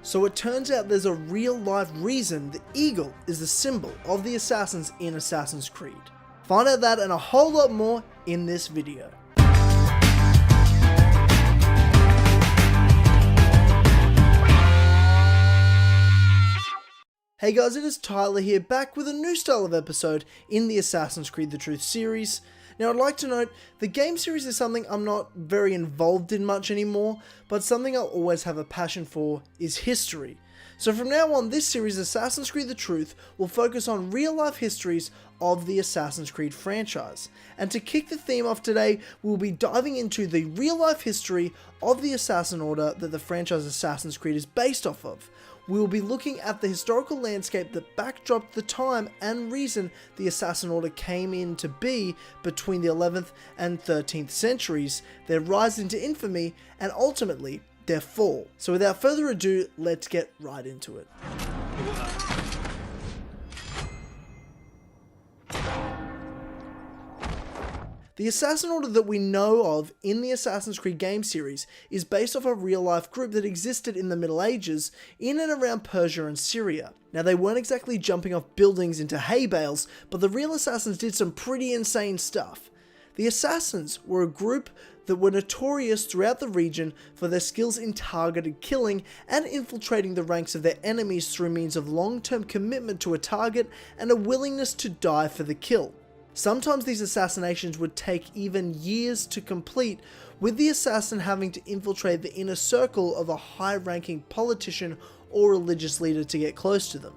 So it turns out there's a real life reason the eagle is the symbol of the assassins in Assassin's Creed. Find out that and a whole lot more in this video. Hey guys, it is Tyler here, back with a new style of episode in the Assassin's Creed The Truth series. Now I'd like to note, the game series is something I'm not very involved in much anymore, but something I'll always have a passion for is history. So from now on, this series, Assassin's Creed The Truth, will focus on real life histories of the Assassin's Creed franchise. And to kick the theme off today, we'll be diving into the real life history of the Assassin Order that the franchise Assassin's Creed is based off of. We will be looking at the historical landscape that backdropped the time and reason the Assassin Order came in to be between the 11th and 13th centuries, their rise into infamy, and ultimately their fall. So without further ado, let's get right into it. The Assassin Order that we know of in the Assassin's Creed game series is based off a real-life group that existed in the Middle Ages in and around Persia and Syria. Now, they weren't exactly jumping off buildings into hay bales, but the real assassins did some pretty insane stuff. The assassins were a group that were notorious throughout the region for their skills in targeted killing and infiltrating the ranks of their enemies through means of long-term commitment to a target and a willingness to die for the kill. Sometimes these assassinations would take even years to complete, with the assassin having to infiltrate the inner circle of a high-ranking politician or religious leader to get close to them.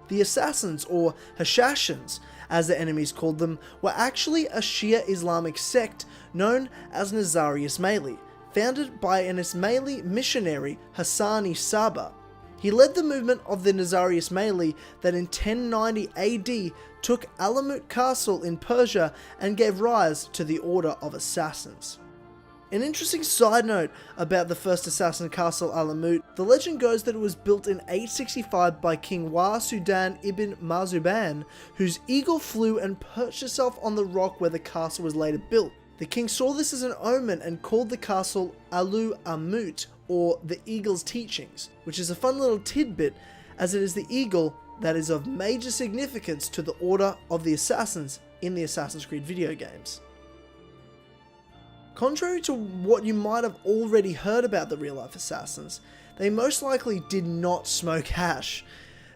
The assassins, or Hashashins, as the enemies called them, were actually a Shia Islamic sect known as Nizari Ismaili, founded by an Ismaili missionary, Hassani Saba. He led the movement of the Nizari Ismaili that in 1090 AD took Alamut Castle in Persia and gave rise to the Order of Assassins. An interesting side note about the first assassin castle Alamut, the legend goes that it was built in 865 by King Wa Sudan ibn Marzuban, whose eagle flew and perched itself on the rock where the castle was later built. The king saw this as an omen and called the castle Alu Amut, or the Eagle's Teachings, which is a fun little tidbit as it is the eagle that is of major significance to the Order of the Assassins in the Assassin's Creed video games. Contrary to what you might have already heard about the real-life assassins, they most likely did not smoke hash.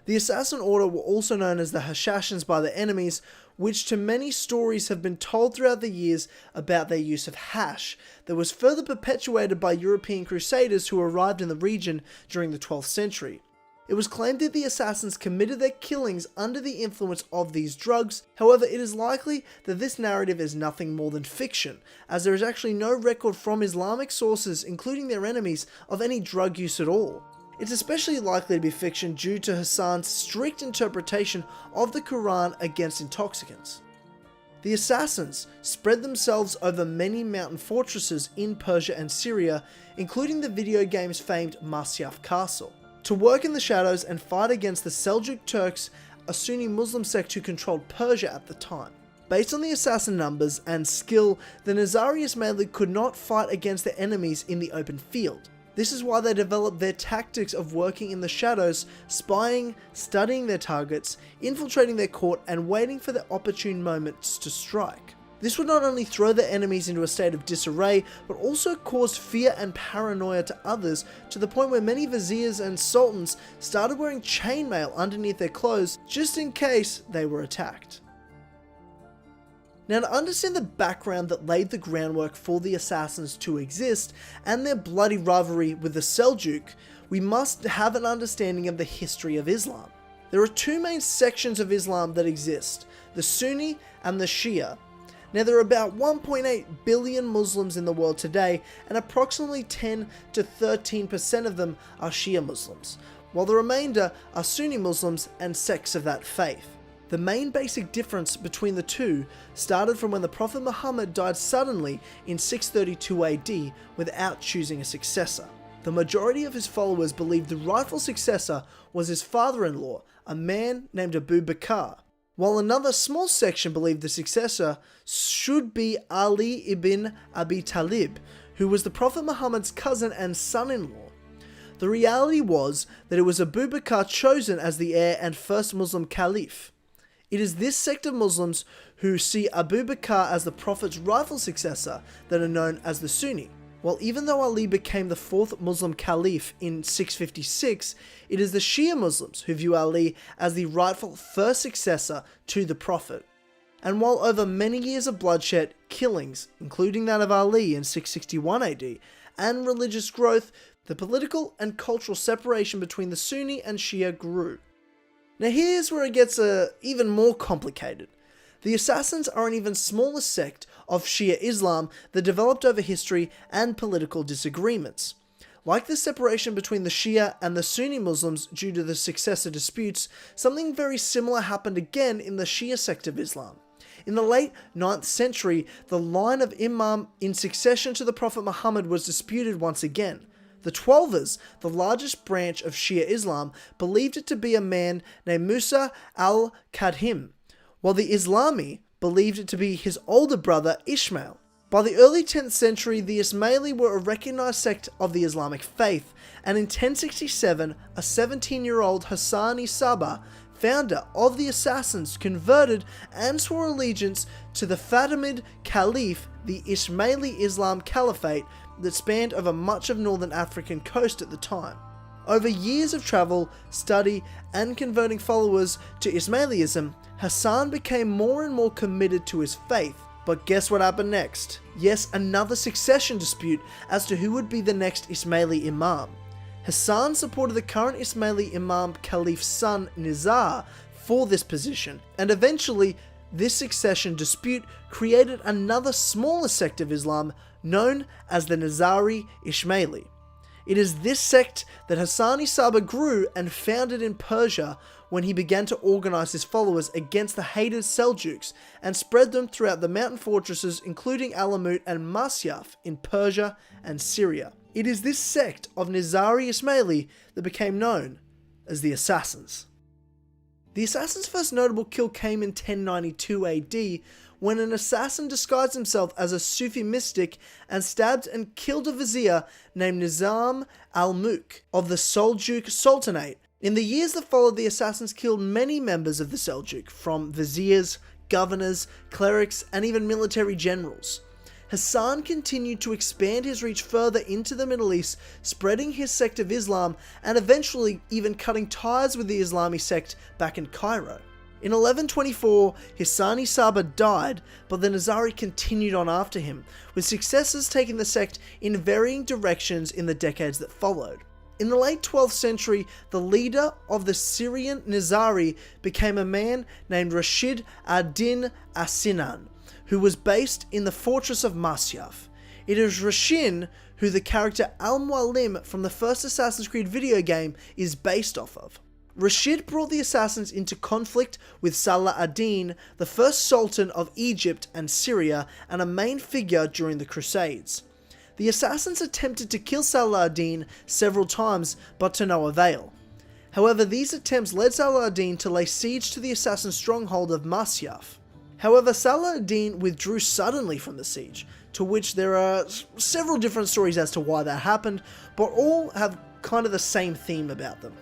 The Assassin Order were also known as the Hashashins by their enemies, which to many stories have been told throughout the years about their use of hash, that was further perpetuated by European crusaders who arrived in the region during the 12th century. It was claimed that the assassins committed their killings under the influence of these drugs. However, it is likely that this narrative is nothing more than fiction, as there is actually no record from Islamic sources, including their enemies, of any drug use at all. It's especially likely to be fiction due to Hassan's strict interpretation of the Quran against intoxicants. The assassins spread themselves over many mountain fortresses in Persia and Syria, including the video game's famed Masyaf Castle, to work in the shadows and fight against the Seljuk Turks, a Sunni Muslim sect who controlled Persia at the time. Based on the assassin numbers and skill, the Nizari Ismaili could not fight against their enemies in the open field. This is why they developed their tactics of working in the shadows, spying, studying their targets, infiltrating their court, and waiting for the opportune moments to strike. This would not only throw their enemies into a state of disarray, but also cause fear and paranoia to others, to the point where many viziers and sultans started wearing chainmail underneath their clothes just in case they were attacked. Now, to understand the background that laid the groundwork for the assassins to exist and their bloody rivalry with the Seljuk, we must have an understanding of the history of Islam. There are two main sections of Islam that exist, the Sunni and the Shia. Now, there are about 1.8 billion Muslims in the world today, and approximately 10 to 13% of them are Shia Muslims, while the remainder are Sunni Muslims and sects of that faith. The main basic difference between the two started from when the Prophet Muhammad died suddenly in 632 AD without choosing a successor. The majority of his followers believed the rightful successor was his father-in-law, a man named Abu Bakr, while another small section believed the successor should be Ali ibn Abi Talib, who was the Prophet Muhammad's cousin and son-in-law. The reality was that it was Abu Bakr chosen as the heir and first Muslim caliph. It is this sect of Muslims who see Abu Bakr as the Prophet's rightful successor that are known as the Sunni. While even though Ali became the fourth Muslim caliph in 656, it is the Shia Muslims who view Ali as the rightful first successor to the Prophet. And while over many years of bloodshed, killings, including that of Ali in 661 AD, and religious growth, the political and cultural separation between the Sunni and Shia grew. Now here's where it gets even more complicated. The Assassins are an even smaller sect of Shia Islam that developed over history and political disagreements. Like the separation between the Shia and the Sunni Muslims due to the successor disputes, something very similar happened again in the Shia sect of Islam. In the late 9th century, the line of Imam in succession to the Prophet Muhammad was disputed once again. The Twelvers, the largest branch of Shia Islam, believed it to be a man named Musa al-Kadhim, while the Islami believed it to be his older brother Ishmael. By the early 10th century, the Ismaili were a recognized sect of the Islamic faith, and in 1067, a 17-year-old Hassani Sabah, founder of the Assassins, converted and swore allegiance to the Fatimid Caliph, the Ismaili Islam Caliphate that spanned over much of northern African coast at the time. Over years of travel, study, and converting followers to Ismailism, Hassan became more and more committed to his faith. But guess what happened next? Yes, another succession dispute as to who would be the next Ismaili Imam. Hassan supported the current Ismaili Imam Caliph's son Nizar for this position, and eventually this succession dispute created another smaller sect of Islam known as the Nizari Ismaili. It is this sect that Hassani Sabah grew and founded in Persia when he began to organize his followers against the hated Seljuks and spread them throughout the mountain fortresses including Alamut and Masyaf in Persia and Syria. It is this sect of Nizari Ismaili that became known as the Assassins. The Assassins' first notable kill came in 1092 AD when an assassin disguised himself as a Sufi mystic and stabbed and killed a vizier named Nizam al-Mulk of the Seljuk Sultanate. In the years that followed, the assassins killed many members of the Seljuk, from viziers, governors, clerics, and even military generals. Hassan continued to expand his reach further into the Middle East, spreading his sect of Islam and eventually even cutting ties with the Islami sect back in Cairo. In 1124, Hassani Sabah died, but the Nizari continued on after him, with successors taking the sect in varying directions in the decades that followed. In the late 12th century, the leader of the Syrian Nizari became a man named Rashid ad-Din as-Sinan, who was based in the fortress of Masyaf. It is Rashid who the character Al-Mualim from the first Assassin's Creed video game is based off of. Rashid brought the assassins into conflict with Salah ad-Din, the first sultan of Egypt and Syria and a main figure during the Crusades. The assassins attempted to kill Salah ad-Din several times, but to no avail. However, these attempts led Salah ad-Din to lay siege to the assassin stronghold of Masyaf. However, Salah ad-Din withdrew suddenly from the siege, to which there are several different stories as to why that happened, but all have kind of the same theme about them.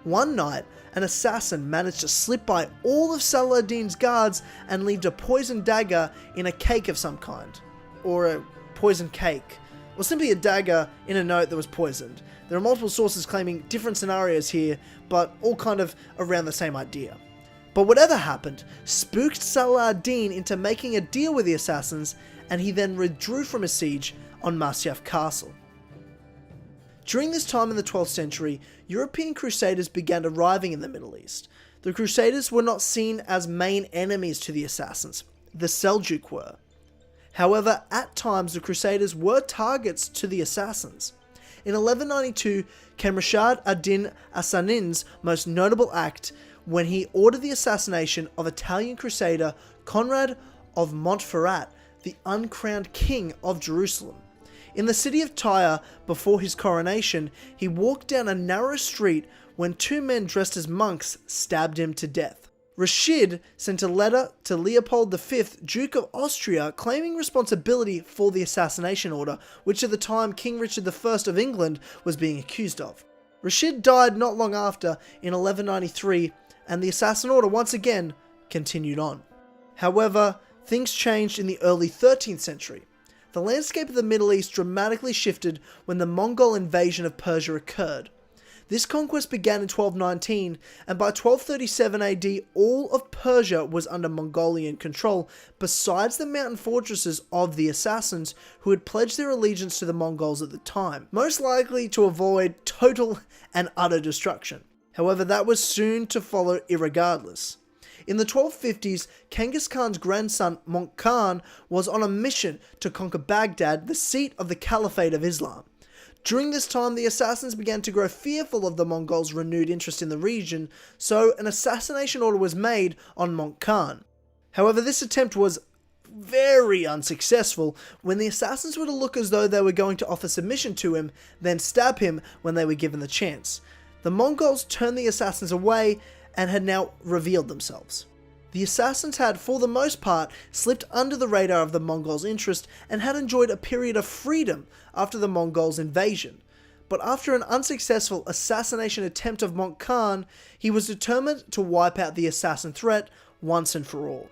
One night, an assassin managed to slip by all of Salah ad-Din's guards and leave a poisoned dagger in a cake of some kind, or a poisoned cake, or simply a dagger in a note that was poisoned. There are multiple sources claiming different scenarios here, but all kind of around the same idea. But whatever happened, spooked Salah ad-Din into making a deal with the assassins, and he then withdrew from a siege on Masyaf Castle. During this time in the 12th century, European crusaders began arriving in the Middle East. The crusaders were not seen as main enemies to the assassins, the Seljuk were. However, at times the crusaders were targets to the assassins. In 1192 came Rashid ad-Din as-Sanin's most notable act when he ordered the assassination of Italian crusader Conrad of Montferrat, the uncrowned king of Jerusalem. In the city of Tyre, before his coronation, he walked down a narrow street when two men dressed as monks stabbed him to death. Rashid sent a letter to Leopold V, Duke of Austria, claiming responsibility for the assassination order, which at the time King Richard I of England was being accused of. Rashid died not long after in 1193, and the Assassin Order once again continued on. However, things changed in the early 13th century. The landscape of the Middle East dramatically shifted when the Mongol invasion of Persia occurred. This conquest began in 1219, and by 1237 AD, all of Persia was under Mongolian control, besides the mountain fortresses of the Assassins, who had pledged their allegiance to the Mongols at the time, most likely to avoid total and utter destruction. However, that was soon to follow irregardless. In the 1250s, Genghis Khan's grandson, Monk Khan, was on a mission to conquer Baghdad, the seat of the Caliphate of Islam. During this time, the Assassins began to grow fearful of the Mongols' renewed interest in the region, so an assassination order was made on Monk Khan. However, this attempt was very unsuccessful when the Assassins were to look as though they were going to offer submission to him, then stab him when they were given the chance. The Mongols turned the Assassins away and had now revealed themselves. The Assassins had, for the most part, slipped under the radar of the Mongols' interest and had enjoyed a period of freedom after the Mongols' invasion. But after an unsuccessful assassination attempt of Monk Khan, he was determined to wipe out the Assassin threat once and for all.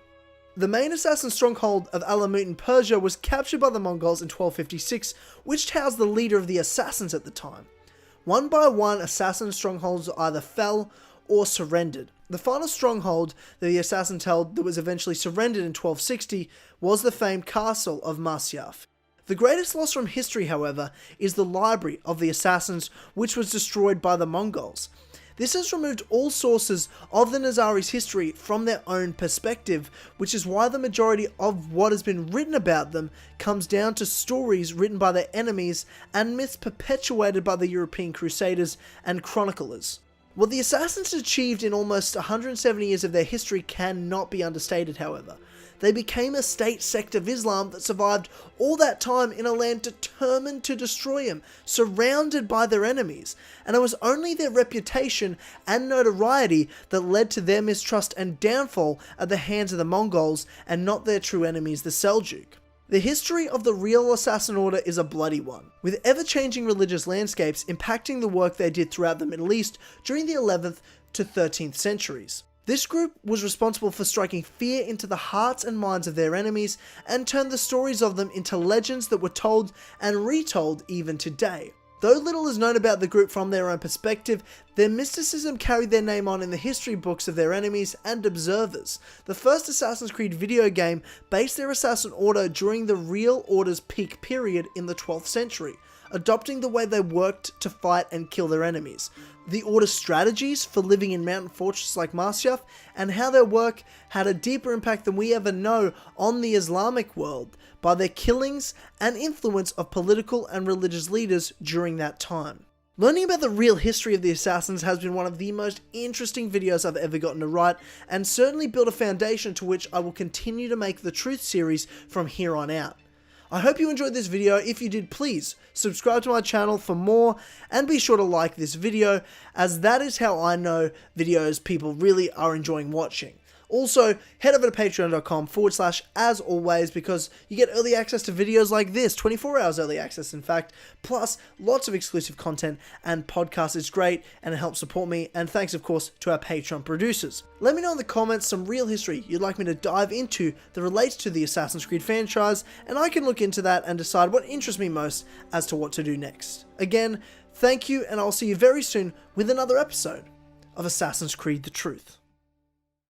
The main Assassin stronghold of Alamut in Persia was captured by the Mongols in 1256, which housed the leader of the Assassins at the time. One by one, Assassin strongholds either fell or surrendered. The final stronghold that the Assassins held that was eventually surrendered in 1260 was the famed castle of Masyaf. The greatest loss from history, however, is the library of the Assassins, which was destroyed by the Mongols. This has removed all sources of the Nizari's history from their own perspective, which is why the majority of what has been written about them comes down to stories written by their enemies and myths perpetuated by the European Crusaders and chroniclers. What the Assassins achieved in almost 170 years of their history cannot be understated, however. They became a state sect of Islam that survived all that time in a land determined to destroy him, surrounded by their enemies, and it was only their reputation and notoriety that led to their mistrust and downfall at the hands of the Mongols and not their true enemies, the Seljuk. The history of the real Assassin Order is a bloody one, with ever-changing religious landscapes impacting the work they did throughout the Middle East during the 11th to 13th centuries. This group was responsible for striking fear into the hearts and minds of their enemies and turned the stories of them into legends that were told and retold even today. Though little is known about the group from their own perspective, their mysticism carried their name on in the history books of their enemies and observers. The first Assassin's Creed video game based their Assassin Order during the real Order's peak period in the 12th century, adopting the way they worked to fight and kill their enemies, the Order's strategies for living in mountain fortresses like Masyaf, and how their work had a deeper impact than we ever know on the Islamic world by their killings and influence of political and religious leaders during that time. Learning about the real history of the Assassins has been one of the most interesting videos I've ever gotten to write, and certainly built a foundation to which I will continue to make the Truth series from here on out. I hope you enjoyed this video. If you did, please subscribe to my channel for more, and be sure to like this video, as that is how I know videos people really are enjoying watching. Also, head over to patreon.com/as always, because you get early access to videos like this, 24 hours early access in fact, plus lots of exclusive content and podcasts. It's great and it helps support me, and thanks of course to our Patreon producers. Let me know in the comments some real history you'd like me to dive into that relates to the Assassin's Creed franchise, and I can look into that and decide what interests me most as to what to do next. Again, thank you, and I'll see you very soon with another episode of Assassin's Creed The Truth.